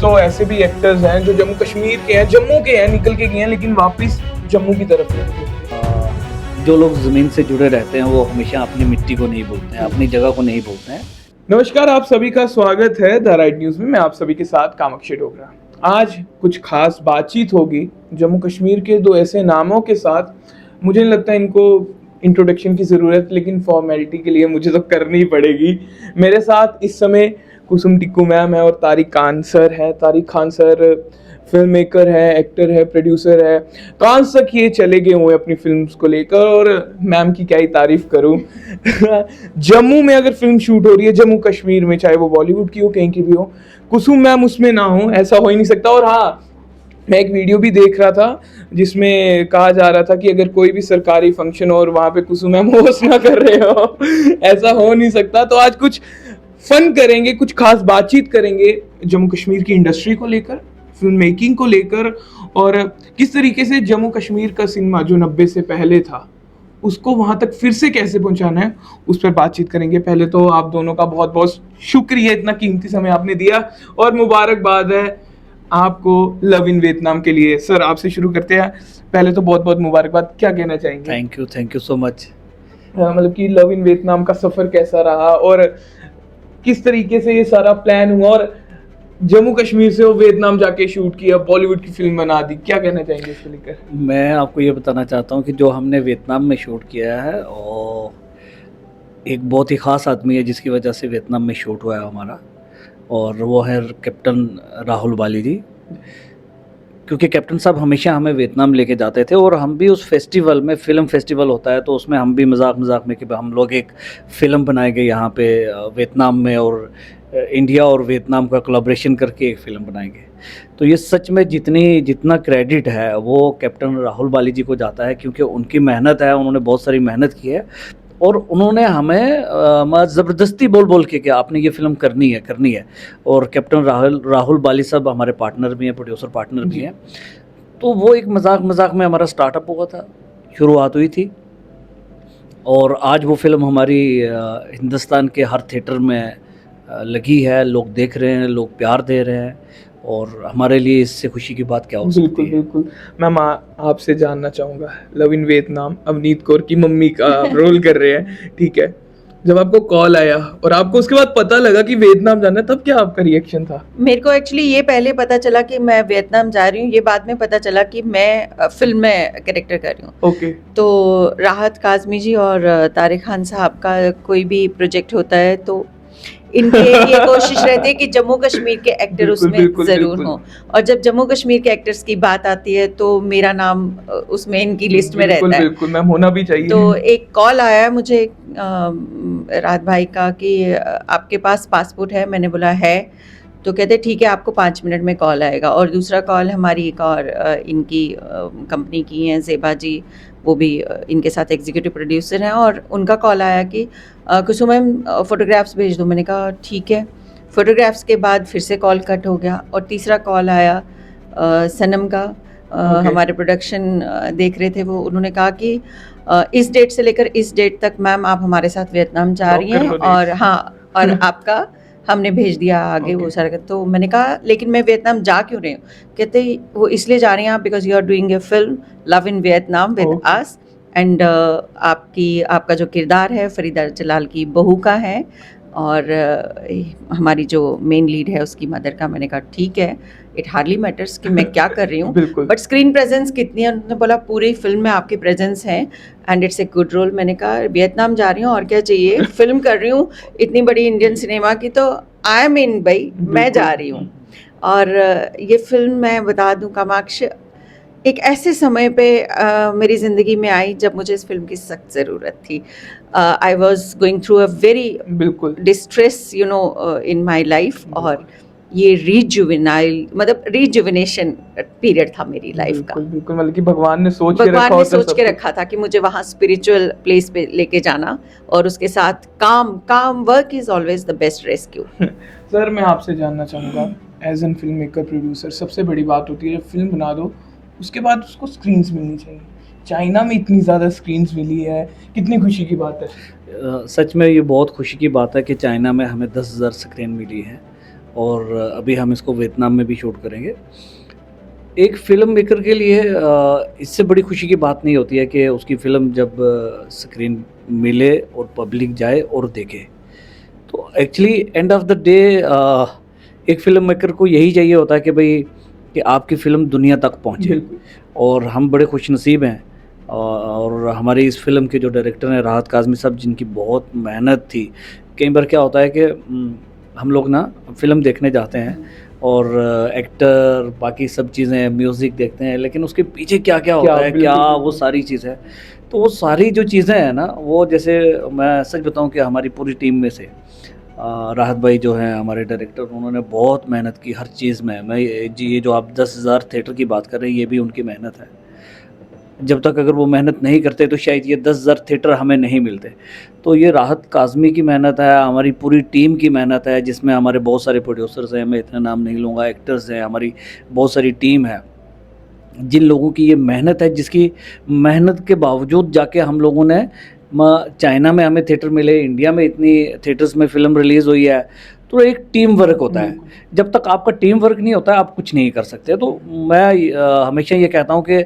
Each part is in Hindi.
तो ऐसे भी एक्टर्स हैं जो जम्मू कश्मीर के हैं, जम्मू के हैं, निकल के गए हैं, लेकिन वापस जम्मू की तरफ नहीं। जो लोग ज़मीन से जुड़े रहते हैं वो हमेशा अपनी मिट्टी को नहीं भूलते हैं, अपनी जगह को नहीं भूलते हैं। नमस्कार, आप सभी का स्वागत है द राइट न्यूज़ में। मैं आप सभी के साथ कामाक्षी डोगरा। आज कुछ खास बातचीत होगी जम्मू कश्मीर के दो ऐसे नामों के साथ। मुझे नहीं लगता इनको इंट्रोडक्शन की ज़रूरत, लेकिन फॉर्मेलिटी के लिए मुझे तो करनी ही पड़ेगी। मेरे साथ इस समय कुसुम टिक्कू मैम है और तारिक खान सर है। Tariq Khan sir film maker है, एक्टर है, प्रोड्यूसर है। कहाँ तक ये चले गए हुए अपनी फिल्म्स को लेकर, और मैम की क्या ही तारीफ करूं। जम्मू में अगर फिल्म शूट हो रही है, जम्मू कश्मीर में, चाहे वो बॉलीवुड की हो, कहीं की भी हो, कुसुम मैम उसमें ना हो, ऐसा हो ही नहीं सकता। और हाँ, मैं एक वीडियो भी देख रहा था जिसमें कहा जा रहा था कि अगर कोई भी सरकारी फंक्शन और वहाँ पे कुसुम मैम होस्ट ना कर रहे हो, ऐसा हो नहीं सकता। तो आज कुछ फन करेंगे, कुछ खास बातचीत करेंगे जम्मू कश्मीर की इंडस्ट्री को लेकर, फिल्म मेकिंग को लेकर, और किस तरीके से जम्मू कश्मीर का सिनेमा जो 90 से पहले था उसको वहां तक फिर से कैसे पहुंचाना है, उस पर बातचीत करेंगे। पहले तो आप दोनों का बहुत बहुत शुक्रिया, इतना कीमती समय आपने दिया, और मुबारकबाद है आपको लव इन वियतनाम के लिए। सर, आपसे शुरू करते हैं। पहले तो बहुत बहुत मुबारकबाद, क्या कहना चाहेंगे? Thank you so much. मतलब कि लव इन वियतनाम का सफर कैसा रहा और किस तरीके से ये सारा प्लान हुआ, और जम्मू कश्मीर से वो वियतनाम जाके शूट किया, बॉलीवुड की फिल्म बना दी, क्या कहना चाहेंगे इसको लेकर? मैं आपको ये बताना चाहता हूँ कि जो हमने वियतनाम में शूट किया है, और एक बहुत ही ख़ास आदमी है जिसकी वजह से वियतनाम में शूट हुआ है हमारा, और वो है कैप्टन राहुल बाली जी। क्योंकि कैप्टन साहब हमेशा हमें वियतनाम लेके जाते थे, और हम भी उस फेस्टिवल में, फ़िल्म फेस्टिवल होता है तो उसमें हम भी मजाक में कि हम लोग एक फ़िल्म बनाएंगे यहाँ पे वियतनाम में, और इंडिया और वियतनाम का कोलैबोरेशन करके एक फ़िल्म बनाएंगे। तो ये सच में जितना क्रेडिट है वो कैप्टन राहुल बाली जी को जाता है, क्योंकि उनकी मेहनत है, उन्होंने बहुत सारी मेहनत की है, और उन्होंने हमें ज़बरदस्ती बोल के कि आपने ये फ़िल्म करनी है। और कैप्टन राहुल बाली साहब हमारे पार्टनर भी हैं, प्रोड्यूसर पार्टनर भी हैं। तो वो एक मजाक में हमारा स्टार्टअप हुआ था, शुरुआत हुई थी, और आज वो फिल्म हमारी हिंदुस्तान के हर थिएटर में लगी है, लोग देख रहे हैं, लोग प्यार दे रहे हैं, और हमारे लिए इससे खुशी की बात क्या हो सकती है? बिल्कुल। मैम, आपसे जानना चाहूँगा, love in Vietnam Avneet Kaur की मम्मी का रोल कर रहे हैं, ठीक है। जब आपको कॉल आया और आपको उसके बाद पता लगा कि वियतनाम जाना है, तब क्या आपका रिएक्शन था? मेरे को एक्चुअली ये पहले पता चला कि मैं वियतनाम जा रही हूँ, ये बाद में पता चला कि मैं फिल्म में कैरेक्टर कर रही हूँ। ओके। तो राहत काज़मी जी और तारिक खान साहब का कोई भी प्रोजेक्ट होता है तो इनके ये कोशिश रहती है कि जम्मू कश्मीर के एक्टर उसमें ज़रूर हों, और जब जम्मू कश्मीर के एक्टर्स की बात आती है तो मेरा नाम उसमें इनकी लिस्ट में रहता है। बिल्कुल मैम, होना भी चाहिए। तो एक कॉल आया मुझे राहत भाई का कि आपके पास पासपोर्ट है? मैंने बोला है। तो कहते ठीक है, आपको 5 मिनट में कॉल आएगा। और दूसरा कॉल हमारी एक और इनकी कंपनी की हैं, ज़ेबा जी, वो भी इनके साथ एग्जीक्यूटिव प्रोड्यूसर हैं, और उनका कॉल आया कि कुसुम मैम फ़ोटोग्राफ्स भेज दो। मैंने कहा ठीक है। फ़ोटोग्राफ्स के बाद फिर से कॉल कट हो गया, और तीसरा कॉल आया सनम का, हमारे प्रोडक्शन देख रहे थे वो, उन्होंने कहा कि इस डेट से लेकर इस डेट तक मैम आप हमारे साथ वियतनाम जा रही हैं, और हाँ, और आपका हमने भेज दिया आगे वो सारा। तो मैंने कहा लेकिन मैं वियतनाम जा क्यों रही हूँ? कहते वो इसलिए जा रही हैं आप because you are doing a film love in Vietnam with us, and आपका जो किरदार है फरीदा जलाल की बहू का है, और हमारी जो मेन लीड है उसकी मदर का। मैंने कहा ठीक है, इट हार्डली मैटर्स कि मैं क्या कर रही हूँ, बट स्क्रीन प्रेजेंस कितनी है? उन्होंने बोला पूरी फिल्म में आपकी प्रेजेंस है, and it's a good role. मैंने कहा वियतनाम जा रही हूँ और क्या चाहिए, फिल्म कर रही हूँ इतनी बड़ी इंडियन सिनेमा की, तो आई एम इन भाई, मैं जा रही हूँ। और ये फिल्म मैं बता दूँ कामाक्ष, एक ऐसे समय पे मेरी ज़िंदगी में आई जब मुझे इस फिल्म की सख्त ज़रूरत थी। I was going through a very distress in my life, और ये रिजुविनेशन पीरियड था मेरी लाइफ का। बिल्कुल, मतलब कि भगवान ने सोच के रखा था कि मुझे वहाँ स्पिरिचुअल प्लेस पे लेके जाना, और उसके साथ काम work is always the best rescue. Sir, मैं आपसे जानना चाहूँगा, as an film maker producer, सबसे बड़ी बात होती है जब फिल्म बना दो उसके बाद उसको स्क्रीन्स मिलनी चाहिए। चाइना में इतनी ज़्यादा स्क्रीन्स मिली है, कितनी खुशी की बात है। सच में ये बहुत खुशी की बात है कि चाइना में हमें 10,000 स्क्रीन मिली है, और अभी हम इसको वियतनाम में भी शूट करेंगे। एक फ़िल्म मेकर के लिए इससे बड़ी खुशी की बात नहीं होती है कि उसकी फ़िल्म जब स्क्रीन मिले और पब्लिक जाए और देखे। तो actually end of the day एक फ़िल्म मेकर को यही चाहिए होता है कि भाई कि आपकी फ़िल्म दुनिया तक पहुँचे। बिल्कुल। और हम बड़े खुशनसीब हैं और हमारी इस फ़िल्म के जो डायरेक्टर हैं राहत काज़मी साहब, जिनकी बहुत मेहनत थी। कई बार क्या होता है कि हम लोग ना फ़िल्म देखने जाते हैं और एक्टर बाकी सब चीज़ें म्यूज़िक देखते हैं, लेकिन उसके पीछे क्या-क्या होता है, बिल्कुल, क्या बिल्कुल। वो सारी चीज़ें। तो वो सारी जो चीज़ें हैं ना, वो जैसे मैं सच बताऊँ कि हमारी पूरी टीम में से राहत भाई जो हैं हमारे डायरेक्टर, उन्होंने बहुत मेहनत की हर चीज़ में। मैं ये जो आप 10,000 थिएटर की बात कर रहे हैं, ये भी उनकी मेहनत है। जब तक अगर वो मेहनत नहीं करते तो शायद ये 10,000 थिएटर हमें नहीं मिलते। तो ये राहत काज़मी की मेहनत है, हमारी पूरी टीम की मेहनत है, जिसमें हमारे बहुत सारे प्रोड्यूसर्स हैं, मैं इतने नाम नहीं लूँगा, एक्टर्स हैं, हमारी बहुत सारी टीम है। जिन लोगों की ये मेहनत है, जिसकी मेहनत के बावजूद जाके हम लोगों ने चाइना में हमें थिएटर मिले, इंडिया में इतनी थिएटर्स में फ़िल्म रिलीज़ हुई है। तो एक टीम वर्क होता है। जब तक आपका टीम वर्क नहीं होता है, आप कुछ नहीं कर सकते। तो मैं हमेशा ये कहता हूँ कि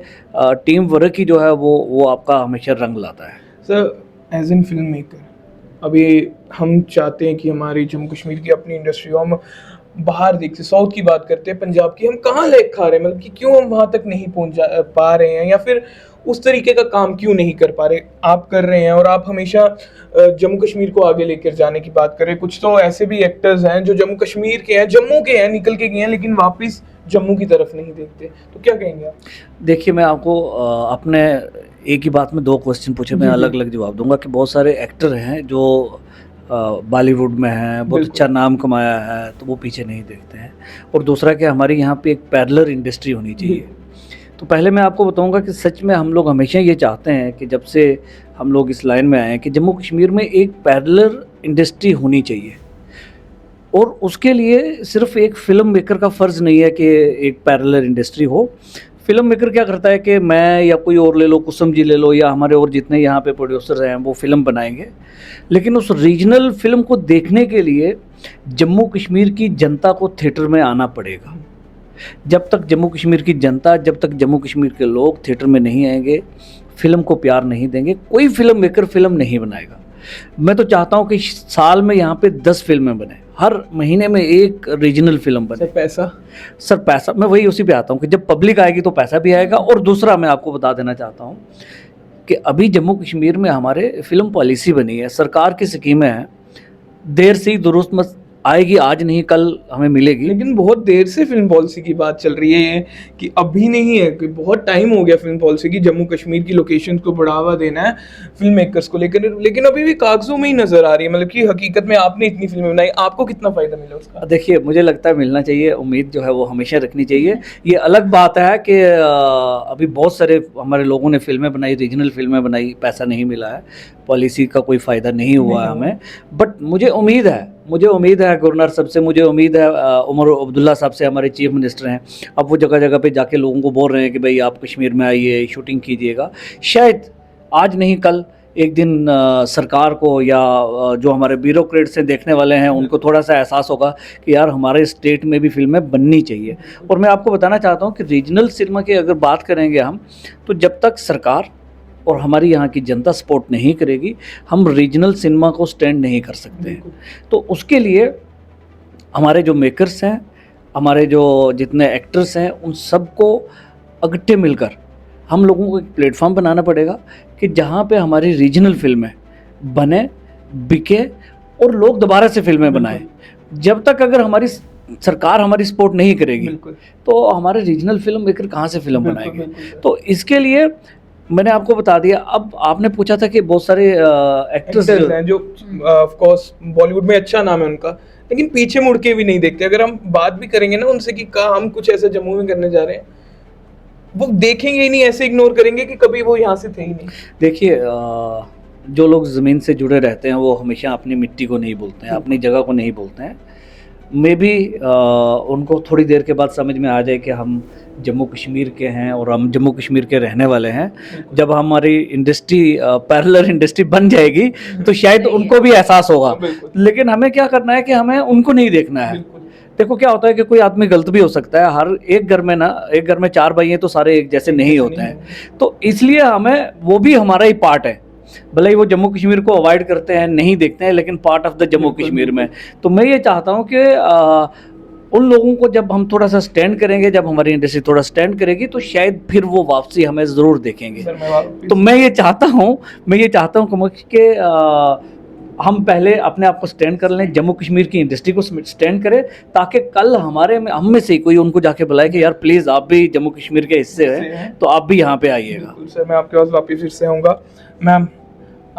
टीम वर्क ही जो है वो आपका हमेशा रंग लाता है। Sir, as an film maker, अभी हम चाहते हैं कि हमारी जम्मू कश्मीर की अपनी इंडस्ट्री हो, हम बाहर देखते, साउथ की बात करते हैं, पंजाब की, हम कहाँ लैग खा रहे हैं, मतलब कि क्यों हम वहाँ तक नहीं पहुँच पा रहे हैं, या फिर उस तरीके का काम क्यों नहीं कर पा रहे। आप कर रहे हैं और आप हमेशा जम्मू कश्मीर को आगे लेकर जाने की बात कर रहे हैं। कुछ तो ऐसे भी एक्टर्स हैं जो जम्मू कश्मीर के हैं, जम्मू के हैं, निकल के गए हैं, लेकिन वापस जम्मू की तरफ नहीं देखते। तो क्या कहेंगे आप? देखिए, मैं आपको अपने एक ही बात में 2 क्वेश्चन पूछे, मैं जी, जी। अलग-अलग जवाब दूँगा कि बहुत सारे एक्टर हैं जो बॉलीवुड में हैं, बहुत बिल्कुल। अच्छा नाम कमाया है, तो वो पीछे नहीं देखते हैं। और दूसरा कि हमारी यहाँ पे एक पैरेलल इंडस्ट्री होनी चाहिए। तो पहले मैं आपको बताऊँगा कि सच में हम लोग हमेशा ये चाहते हैं कि जब से हम लोग इस लाइन में आए हैं कि जम्मू कश्मीर में एक पैरेलल इंडस्ट्री होनी चाहिए। और उसके लिए सिर्फ़ एक फ़िल्म मेकर का फ़र्ज़ नहीं है कि एक पैरेलल इंडस्ट्री हो। फ़िल्म मेकर क्या करता है कि मैं या कोई और ले लो, कुसुम जी ले लो, या हमारे और जितने यहाँ पे प्रोड्यूसर्स हैं, वो फ़िल्म बनाएँगे। लेकिन उस रीजनल फ़िल्म को देखने के लिए जम्मू कश्मीर की जनता को थिएटर में आना पड़ेगा। जब तक जम्मू कश्मीर की जनता, जब तक जम्मू कश्मीर के लोग थिएटर में नहीं आएंगे, फ़िल्म को प्यार नहीं देंगे, कोई फ़िल्म मेकर फ़िल्म नहीं बनाएगा। मैं तो चाहता हूँ कि साल में यहाँ पे 10 फ़िल्में बने, हर महीने में एक रीजनल फ़िल्म बने। सर, पैसा? सर, पैसा, मैं वही उसी पे आता हूँ कि जब पब्लिक आएगी तो पैसा भी आएगा। और दूसरा मैं आपको बता देना चाहता हूँ कि अभी जम्मू कश्मीर में हमारे फ़िल्म पॉलिसी बनी है, सरकार की स्कीमें हैं, देर से ही दुरुस्त मत आएगी, आज नहीं कल हमें मिलेगी। लेकिन बहुत देर से फिल्म पॉलिसी की बात चल रही है, ये कि अभी नहीं है, कि बहुत टाइम हो गया फिल्म पॉलिसी की, जम्मू कश्मीर की लोकेशंस को बढ़ावा देना है फिल्म मेकर्स को लेकर, लेकिन अभी भी कागजों में ही नजर आ रही है। मतलब कि हकीकत में आपने इतनी फिल्में बनाई, आपको कितना फायदा मिला उसका? देखिए, मुझे लगता है मिलना चाहिए, उम्मीद जो है वो हमेशा रखनी चाहिए। ये अलग बात है कि अभी बहुत सारे हमारे लोगों ने फ़िल्में बनाई, रीजनल फ़िल्में बनाई, पैसा नहीं मिला है, पॉलिसी का कोई फ़ायदा नहीं हुआ है हमें। बट मुझे उम्मीद है गवर्नर साहब से, मुझे उम्मीद है उमर अब्दुल्ला साहब से, हमारे चीफ मिनिस्टर हैं। अब वो जगह जगह पे जाके लोगों को बोल रहे हैं कि भाई आप कश्मीर में आइए, शूटिंग कीजिएगा। शायद आज नहीं कल एक दिन सरकार को या जो हमारे ब्यूरोक्रेट से देखने वाले हैं उनको थोड़ा सा एहसास होगा कि यार हमारे स्टेट में भी फिल्में बननी चाहिए। और मैं आपको बताना चाहता हूँ कि रीजनल सिनेमा की अगर बात करेंगे हम, तो जब तक सरकार और हमारी यहाँ की जनता सपोर्ट नहीं करेगी, हम रीजनल सिनेमा को स्टैंड नहीं कर सकते हैं। तो उसके लिए हमारे जो मेकर्स हैं, हमारे जो जितने एक्टर्स हैं, उन सबको इकट्ठे मिलकर हम लोगों को एक प्लेटफॉर्म बनाना पड़ेगा कि जहाँ पे हमारी रीजनल फिल्में बने, बिके और लोग दोबारा से फिल्में बनाएं। जब तक अगर हमारी सरकार हमारी सपोर्ट नहीं करेगी तो हमारे रीजनल फिल्म मेकर कहाँ से फिल्म बनाएंगे। तो इसके लिए मैंने आपको बता दिया। अब आपने पूछा था कि बहुत सारे एक्टर्स हैं जो ऑफ कोर्स बॉलीवुड में अच्छा नाम है उनका, लेकिन पीछे मुड़ के भी नहीं देखते। अगर हम बात भी करेंगे ना उनसे कि हम कुछ ऐसा जम्मू में करने जा रहे हैं, वो देखेंगे ही नहीं, ऐसे इग्नोर करेंगे कि कभी वो यहाँ से थे ही नहीं। देखिए, जो लोग ज़मीन से जुड़े रहते हैं वो हमेशा अपनी मिट्टी को नहीं भूलते हैं, अपनी जगह को नहीं भूलते हैं। मे बी उनको थोड़ी देर के बाद समझ में आ जाए कि हम जम्मू कश्मीर के हैं और हम जम्मू कश्मीर के रहने वाले हैं। जब हमारी इंडस्ट्री पैरेलल इंडस्ट्री बन जाएगी तो शायद उनको भी एहसास होगा। लेकिन हमें क्या करना है कि हमें उनको नहीं देखना है, देखो क्या होता है कि कोई आदमी गलत भी हो सकता है, हर एक घर में ना, एक घर में 4 भाई हैं तो सारे एक जैसे नहीं होते हैं, तो इसलिए हमें वो भी हमारा ही पार्ट है, भले ही वो जम्मू कश्मीर को अवॉइड करते हैं, नहीं देखते हैं, लेकिन part of the Jammu Kashmir में। तो मैं ये चाहता हूँ कि उन लोगों को जब हम थोड़ा सा स्टैंड करेंगे, जब हमारी इंडस्ट्री थोड़ा स्टैंड करेगी, तो शायद फिर वो वापसी हमें ज़रूर देखेंगे। तो मैं ये चाहता हूँ कि हम पहले अपने आप को स्टैंड कर लें, जम्मू कश्मीर की इंडस्ट्री को स्टैंड करें, ताकि कल हमारे में हम में से कोई उनको जाके बुलाए कि यार प्लीज़ आप भी जम्मू कश्मीर के हिस्से हैं, तो आप भी यहाँ पे आइएगा। सर मैं आपके पास वापस फिर से आऊँगा। मैम,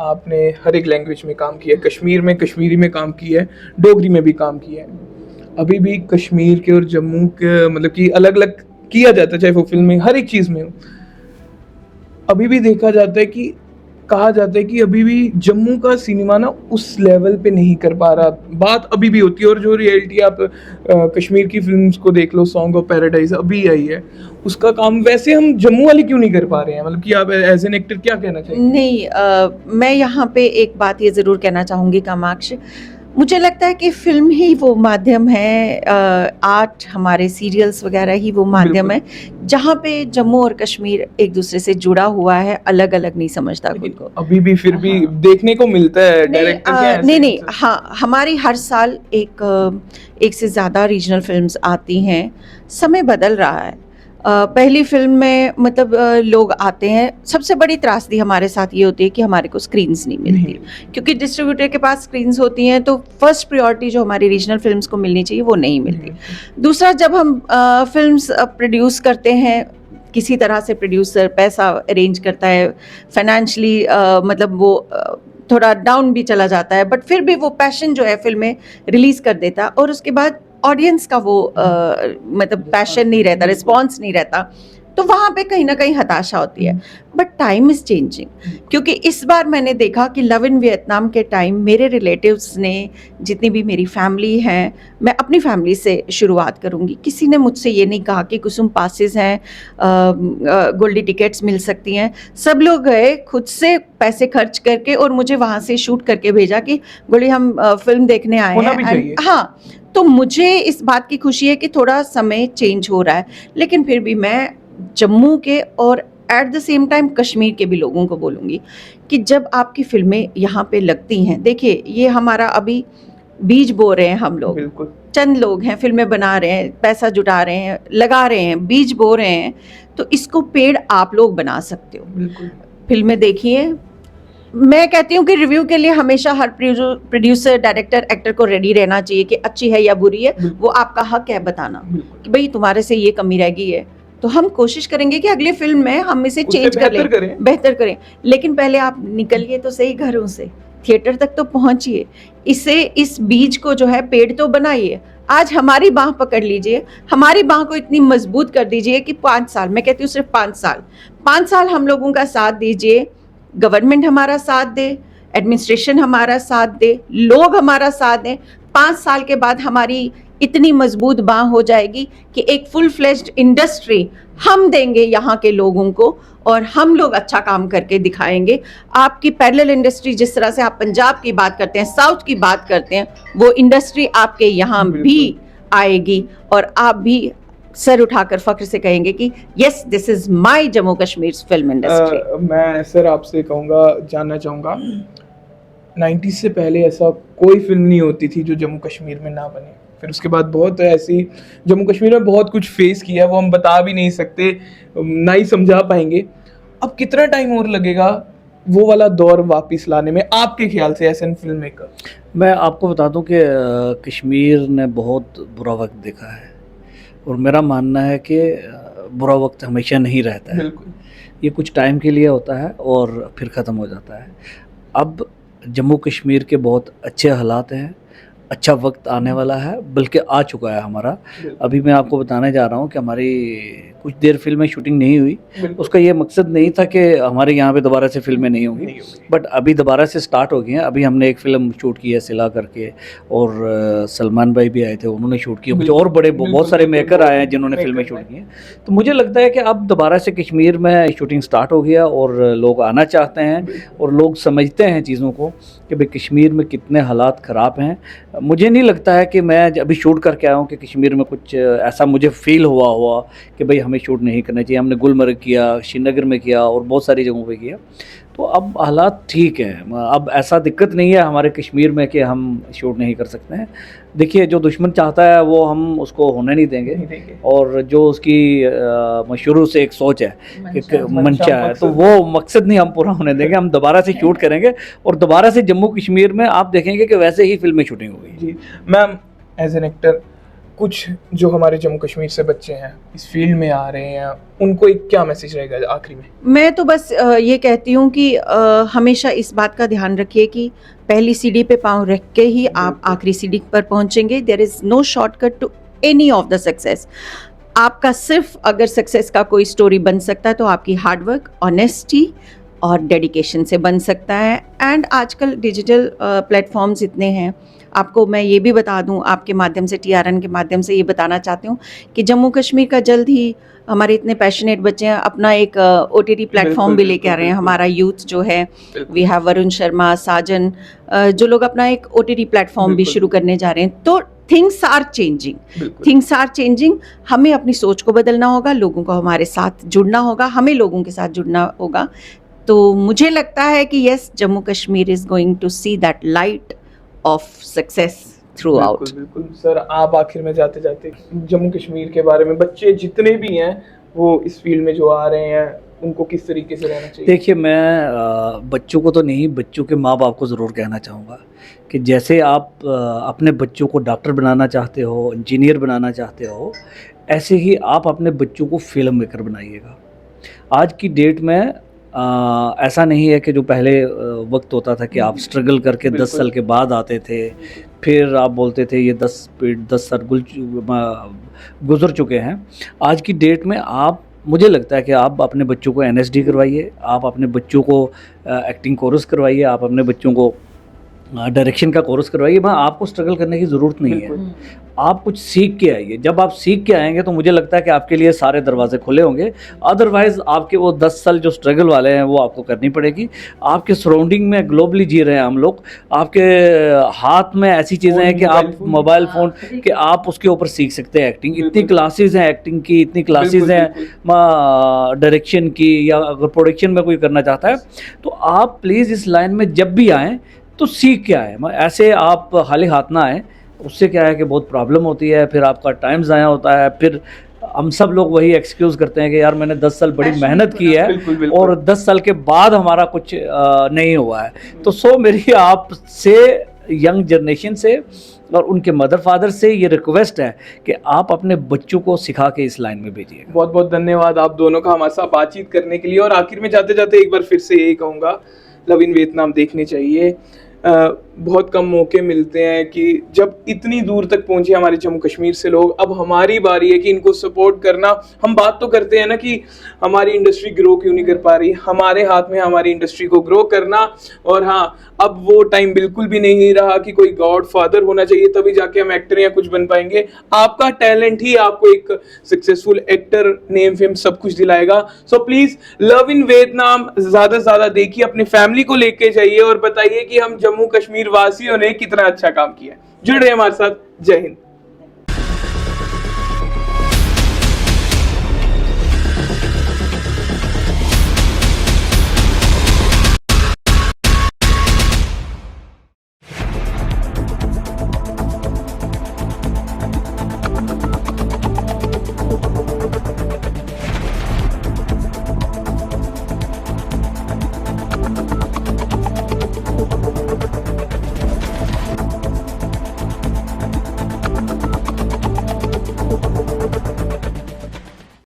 आपने हर एक लैंग्वेज में काम किया है, कश्मीर में कश्मीरी में काम किया है, डोगरी में भी काम किया है। अभी भी कश्मीर के और जम्मू के मतलब कि अलग अलग किया जाता है, चाहे वो फिल्म में हर एक चीज़ में हो। अभी भी देखा जाता है कि कहा जाता है कि अभी भी जम्मू का सिनेमा ना उस लेवल पे नहीं कर पा रहा, बात अभी भी होती है। और जो रियलिटी आप कश्मीर की फिल्म्स को देख लो, सॉन्ग ऑफ पैराडाइज अभी आई है, उसका काम वैसे हम जम्मू वाली क्यों नहीं कर पा रहे हैं? मतलब कि आप एज एन एक्टर क्या कहना चाहिए? नहीं, मैं यहाँ पे एक बात ये ज़रूर कहना चाहूँगी कामाक्ष, मुझे लगता है कि फ़िल्म ही वो माध्यम है, आर्ट हमारे सीरियल्स वगैरह ही वो माध्यम है जहाँ पे जम्मू और कश्मीर एक दूसरे से जुड़ा हुआ है, अलग अलग नहीं समझता खुद को। अभी भी फिर भी देखने को मिलता है डायरेक्टर नहीं, हाँ, हमारी हर साल एक से ज़्यादा रीजनल फिल्म्स आती हैं। समय बदल रहा है। पहली फिल्म में मतलब लोग आते हैं, सबसे बड़ी त्रासदी हमारे साथ ये होती है कि हमारे को स्क्रीन्स नहीं मिलती, क्योंकि डिस्ट्रीब्यूटर के पास स्क्रीन्स होती हैं, तो फर्स्ट प्रायोरिटी जो हमारी रीजनल फिल्म्स को मिलनी चाहिए वो नहीं मिलती। दूसरा, जब हम फिल्म्स प्रोड्यूस करते हैं, किसी तरह से प्रोड्यूसर पैसा अरेंज करता है, फाइनेंशियली मतलब वो थोड़ा डाउन भी चला जाता है, बट फिर भी वो पैशन जो है फिल्में रिलीज़ कर देता है, और उसके बाद ऑडियंस का वो मतलब पैशन नहीं रहता, रिस्पॉन्स नहीं रहता, तो वहाँ पे कहीं ना कहीं हताशा होती है। बट टाइम इज़ चेंजिंग, क्योंकि इस बार मैंने देखा कि लव इन वियतनाम के टाइम मेरे रिलेटिव्स ने, जितनी भी मेरी फैमिली है, मैं अपनी फैमिली से शुरुआत करूँगी, किसी ने मुझसे ये नहीं कहा कि कुसुम पासेस हैं, गोल्डी टिकट्स मिल सकती हैं। सब लोग गए खुद से पैसे खर्च करके और मुझे वहाँ से शूट करके भेजा कि गोल्डी हम फिल्म देखने आए हैं। हाँ, तो मुझे इस बात की खुशी है कि थोड़ा समय चेंज हो रहा है, लेकिन फिर भी मैं जम्मू के और at the same time Kashmir के भी लोगों को बोलूँगी कि जब आपकी फिल्में यहाँ पे लगती हैं, देखिए ये हमारा अभी बीज बो रहे हैं हम लोग, चंद लोग हैं, फिल्में बना रहे हैं, पैसा जुटा रहे हैं, लगा रहे हैं, बीज बो रहे हैं, तो इसको पेड़ आप लोग बना सकते हो। फिल्में देखिए, मैं कहती हूँ कि रिव्यू के लिए हमेशा हर प्रोड्यूसर, डायरेक्टर, एक्टर को रेडी रहना चाहिए कि अच्छी है या बुरी है, वो आपका हक है बताना कि भाई तुम्हारे से ये कमी रह गई है, तो हम कोशिश करेंगे कि अगली फिल्म में हम इसे चेंज कर लें, बेहतर करें। लेकिन पहले आप निकलिए तो सही घरों से, थिएटर तक तो पहुंचिए, इस बीज को जो है पेड़ तो बनाइए। आज हमारी बाह पकड़ लीजिए, हमारी बाह को इतनी मजबूत कर दीजिए कि 5 साल, मैं कहती हूँ सिर्फ 5 साल हम लोगों का साथ दीजिए, गवर्नमेंट हमारा साथ दे, एडमिनिस्ट्रेशन हमारा साथ दे, लोग हमारा साथ दें। 5 साल के बाद हमारी इतनी मजबूत बाह हो जाएगी कि एक फुल फ्लेज्ड इंडस्ट्री हम देंगे यहाँ के लोगों को, और हम लोग अच्छा काम करके दिखाएंगे। आपकी पैरेलल इंडस्ट्री, जिस तरह से आप पंजाब की बात करते हैं, साउथ की बात करते हैं, वो इंडस्ट्री आपके यहाँ भी आएगी, और आप भी सर उठाकर फख्र से कहेंगे कि yes, this is my Jammu Kashmir film industry. मैं सर आपसे जानना चाहूँगा 90s से पहले ऐसा कोई फिल्म नहीं होती थी जो जम्मू कश्मीर में ना बने। फिर उसके बाद बहुत ऐसी जम्मू कश्मीर में बहुत कुछ फेस किया है, वो हम बता भी नहीं सकते, ना ही समझा पाएंगे। अब कितना टाइम और लगेगा वो वाला दौर वापस लाने में आपके ख्याल से, एज एन फिल्म मेकर? मैं आपको बता दूं कि कश्मीर ने बहुत बुरा वक्त देखा है, और मेरा मानना है कि बुरा वक्त हमेशा नहीं रहता है, ये कुछ टाइम के लिए होता है और फिर ख़त्म हो जाता है। अब जम्मू कश्मीर के बहुत अच्छे हालात हैं, अच्छा वक्त आने वाला है, बल्कि आ चुका है हमारा। अभी मैं आपको बताने जा रहा हूँ कि हमारी कुछ देर फिल्में शूटिंग नहीं हुई, बिल्कुल। उसका ये मकसद नहीं था कि हमारे यहाँ पे दोबारा से फिल्में नहीं होंगी, नहीं होगी। बट अभी दोबारा से स्टार्ट हो गई हैं। अभी हमने एक फ़िल्म शूट की है सिला करके, और सलमान भाई भी आए थे, उन्होंने शूट की। कुछ बिल्कुल, और बड़े बिल्कुल, बहुत सारे बिल्कुल, मेकर आए हैं बहुत जिन्होंने मेकर फिल्में हैं। शूट की हैं। तो मुझे लगता है कि अब दोबारा से कश्मीर में शूटिंग स्टार्ट हो गया और लोग आना चाहते हैं और लोग समझते हैं चीज़ों को कि भाई कश्मीर में कितने हालात ख़राब हैं। मुझे नहीं लगता है कि मैं अभी शूट करके आया हूँ कि कश्मीर में कुछ ऐसा मुझे फ़ील हुआ कि भाई हमें शूट नहीं करना चाहिए। हमने गुलमर्ग किया, श्रीनगर में किया और बहुत सारी जगहों पे किया, तो अब हालात ठीक हैं। अब ऐसा दिक्कत नहीं है हमारे कश्मीर में कि हम शूट नहीं कर सकते हैं। देखिए, जो दुश्मन चाहता है वो हम उसको होने नहीं देंगे, नहीं देंगे। और जो उसकी शुरू से एक सोच है, एक मंशा है, तो मकसद। वो मकसद नहीं हम पूरा होने देंगे। हम दोबारा से शूट करेंगे और दोबारा से जम्मू कश्मीर में आप देखेंगे कि वैसे ही फिल्में शूटिंग होगी। जी मैम, एज एन एक्टर, कुछ जो हमारे जम्मू कश्मीर से बच्चे हैं इस फील्ड में आ रहे हैं, उनको एक क्या मैसेज रहेगा आखिरी में? मैं तो बस ये कहती हूँ कि हमेशा इस बात का ध्यान रखिए कि पहली सीढ़ी पे पाँव रख के ही आप आखिरी सीढ़ी पर पहुँचेंगे। There is no shortcut to any of the success. आपका सिर्फ अगर सक्सेस का कोई स्टोरी बन सकता है तो आपकी हार्डवर्क, ऑनेस्टी और डेडिकेशन से बन सकता है। एंड आजकल डिजिटल प्लेटफॉर्म्स इतने हैं। आपको मैं ये भी बता दूं, आपके माध्यम से, TRN के माध्यम से ये बताना चाहती हूँ कि जम्मू कश्मीर का जल्द ही, हमारे इतने पैशनेट बच्चे हैं, अपना एक OTT प्लेटफॉर्म भी लेके आ रहे हैं। हमारा यूथ जो है, वी हैव वरुण शर्मा, साजन, जो लोग अपना एक OTT प्लेटफॉर्म भी शुरू करने जा रहे हैं। तो things are changing, things are changing. हमें अपनी सोच को बदलना होगा, लोगों को हमारे साथ जुड़ना होगा, हमें लोगों के साथ जुड़ना होगा। तो मुझे लगता है कि yes, Jammu Kashmir is going to see that light of success throughout. बिल्कुल बिल्कुल सर, आप आखिर में जाते जाते जम्मू कश्मीर के बारे में, बच्चे जितने भी हैं वो इस फील्ड में जो आ रहे हैं, उनको किस तरीके से रहना चाहिए? देखिए, मैं बच्चों को तो नहीं, बच्चों के माँ बाप को ज़रूर कहना चाहूँगा कि जैसे आप अपने बच्चों को डॉक्टर बनाना चाहते हो, इंजीनियर बनाना चाहते हो, ऐसे ही आप अपने बच्चों को फिल्म मेकर बनाइएगा। आज की डेट में ऐसा नहीं है कि जो पहले वक्त होता था कि आप स्ट्रगल करके 10 साल के बाद आते थे, फिर आप बोलते थे ये 10 साल गुजर चुके हैं। आज की डेट में आप, मुझे लगता है कि आप अपने बच्चों को NSD करवाइए, आप अपने बच्चों को एक्टिंग कोर्स करवाइए, आप अपने बच्चों को डायरेक्शन का कोर्स करवाइए। वहाँ आपको स्ट्रगल करने की ज़रूरत नहीं है। आप कुछ सीख के आइए। जब आप सीख के आएंगे तो मुझे लगता है कि आपके लिए सारे दरवाजे खुले होंगे। अदरवाइज़ आपके वो 10 साल जो स्ट्रगल वाले हैं वो आपको करनी पड़ेगी। आपके सराउंडिंग में ग्लोबली जी रहे हैं हम लोग, आपके हाथ में ऐसी चीज़ें हैं कि आप मोबाइल फ़ोन कि आप उसके ऊपर सीख सकते हैं एक्टिंग। इतनी क्लासेस हैं एक्टिंग की, इतनी क्लासेस हैं डायरेक्शन की, या अगर प्रोडक्शन में कोई करना चाहता है तो आप प्लीज़ इस लाइन में जब भी आएँ तो सीख क्या है, ऐसे आप खाली हाथ ना आए। उससे क्या है कि बहुत प्रॉब्लम होती है, फिर आपका टाइम ज़ाया होता है। फिर हम सब लोग वही एक्सक्यूज़ करते हैं कि यार मैंने 10 साल बड़ी मेहनत की है, बिल्कुल, बिल्कुल। और 10 साल के बाद हमारा कुछ नहीं हुआ है। तो सो मेरी आपसे, यंग जनरेशन से और उनके मदर फादर से ये रिक्वेस्ट है कि आप अपने बच्चों को सिखा के इस लाइन में भेजिएगा। बहुत बहुत धन्यवाद आप दोनों का हमारे साथ बातचीत करने के लिए। और आखिर में जाते जाते एक बार फिर से यही कहूँगा, लव इन वियतनाम देखने चाहिए। बहुत कम मौके मिलते हैं कि जब इतनी दूर तक पहुंचे हमारे जम्मू कश्मीर से लोग। अब हमारी बारी है कि इनको सपोर्ट करना। हम बात तो करते हैं ना कि हमारी इंडस्ट्री ग्रो क्यों नहीं कर पा रही, हमारे हाथ में हमारी इंडस्ट्री को ग्रो करना। और हाँ, अब वो टाइम बिल्कुल भी नहीं रहा कि कोई गॉड फादर होना चाहिए तभी जाके हम एक्टर या कुछ बन पाएंगे। आपका टैलेंट ही आपको एक सक्सेसफुल एक्टर, नेम फेम सब कुछ दिलाएगा। So please love in Vietnam ज्यादा से ज्यादा देखिए, अपनी फैमिली को लेके जाइए और बताइए कि हम जम्मू कश्मीर वासियों ने कितना अच्छा काम किया। जुड़ रहे हमारे साथ। जय हिंद।